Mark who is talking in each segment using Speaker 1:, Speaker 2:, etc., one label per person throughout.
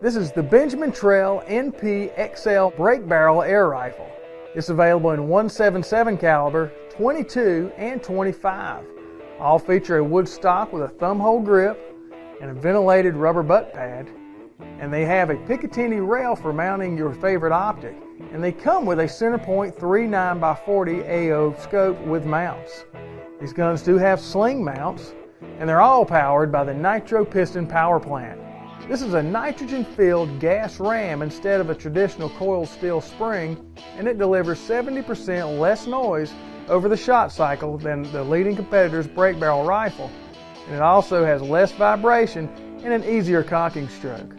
Speaker 1: This is the Benjamin Trail NP XL Break Barrel Air Rifle. It's available in 177 caliber, 22, and 25. All feature a wood stock with a thumb hole grip and a ventilated rubber butt pad. And they have a Picatinny rail for mounting your favorite optic. And they come with a Centerpoint 39x40 AO scope with mounts. These guns do have sling mounts, and they're all powered by the Nitro piston power plant. This is a nitrogen-filled gas ram instead of a traditional coiled steel spring, and it delivers 70% less noise over the shot cycle than the leading competitor's break barrel rifle. And it also has less vibration and an easier cocking stroke.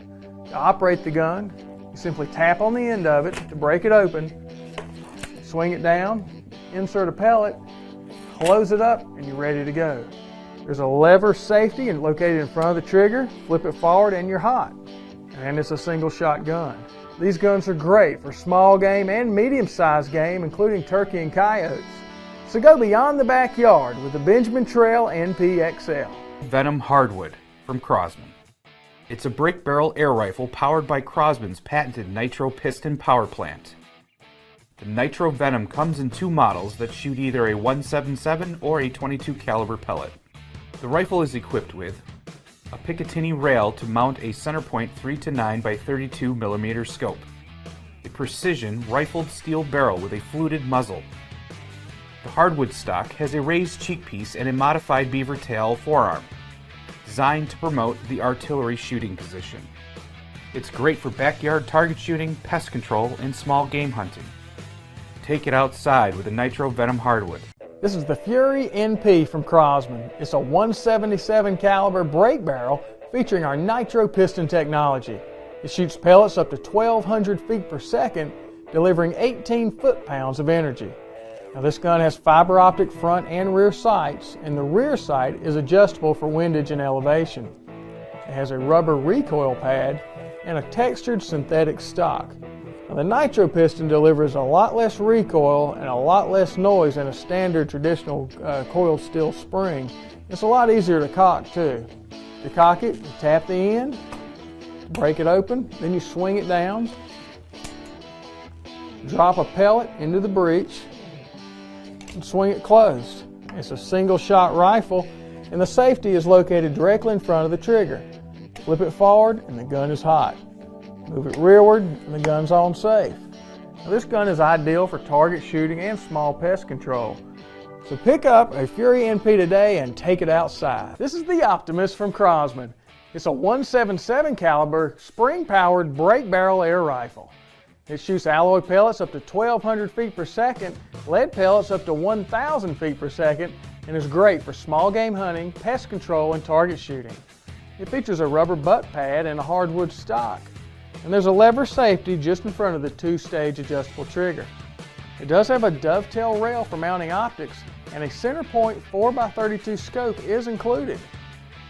Speaker 1: To operate the gun, you simply tap on the end of it to break it open, swing it down, insert a pellet, close it up, and you're ready to go. There's a lever safety located in front of the trigger. Flip it forward and you're hot. And it's a single shot gun. These guns are great for small game and medium-sized game, including turkey and coyotes. So go beyond the backyard with the Benjamin Trail NP XL.
Speaker 2: Venom hardwood from Crosman. It's a break barrel air rifle powered by Crosman's patented Nitro piston power plant. The Nitro Venom comes in two models that shoot either a 177 or a 22 caliber pellet. The rifle is equipped with a Picatinny rail to mount a Centerpoint 3-9x32mm scope, a precision rifled steel barrel with a fluted muzzle. The hardwood stock has a raised cheek piece and a modified beaver tail forearm, designed to promote the artillery shooting position. It's great for backyard target shooting, pest control, and small game hunting. Take it outside with a Nitro Venom hardwood.
Speaker 1: This is the Fury NP from Crosman. It's a 177 caliber break barrel featuring our Nitro piston technology. It shoots pellets up to 1,200 feet per second, delivering 18 foot-pounds of energy. Now this gun has fiber optic front and rear sights, and the rear sight is adjustable for windage and elevation. It has a rubber recoil pad and a textured synthetic stock. Now, the Nitro piston delivers a lot less recoil and a lot less noise than a standard traditional coiled steel spring. It's a lot easier to cock too. To cock it, you tap the end, break it open, then you swing it down, drop a pellet into the breech, and swing it closed. It's a single shot rifle, and the safety is located directly in front of the trigger. Flip it forward and the gun is hot. Move it rearward and the gun's on safe. Now, this gun is ideal for target shooting and small pest control. So pick up a Fury NP today and take it outside. This is the Optimus from Crosman. It's a 177 caliber spring-powered break barrel air rifle. It shoots alloy pellets up to 1,200 feet per second, lead pellets up to 1,000 feet per second, and is great for small game hunting, pest control, and target shooting. It features a rubber butt pad and a hardwood stock. And there's a lever safety just in front of the two-stage adjustable trigger. It does have a dovetail rail for mounting optics, and a Centerpoint 4x32 scope is included.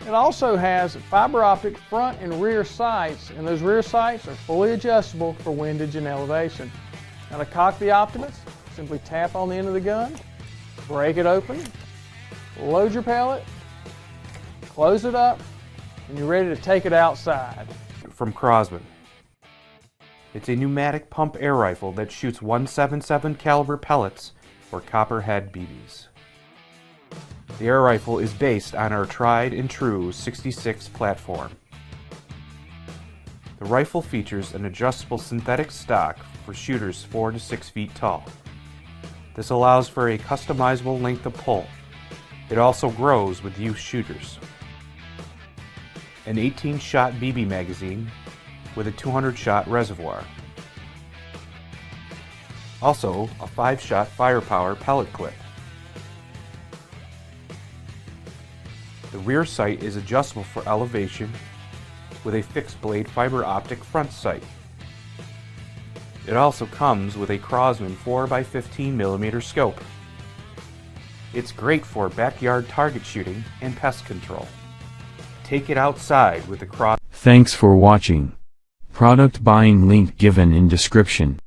Speaker 1: It also has fiber optic front and rear sights, and those rear sights are fully adjustable for windage and elevation. Now to cock the Optimus, simply tap on the end of the gun, break it open, load your pellet, close it up, and you're ready to take it outside.
Speaker 2: From Crosman. It's a pneumatic pump air rifle that shoots 177 caliber pellets or copperhead BBs. The air rifle is based on our tried and true 66 platform. The rifle features an adjustable synthetic stock for shooters 4 to 6 feet tall. This allows for a customizable length of pull. It also grows with youth shooters. An 18-shot BB magazine with a 200-shot reservoir. Also, a 5-shot firepower pellet clip. The rear sight is adjustable for elevation with a fixed blade fiber optic front sight. It also comes with a Crosman 4x15mm scope. It's great for backyard target shooting and pest control. Take it outside with the Crosman.
Speaker 3: Thanks for watching. Product buying link given in description.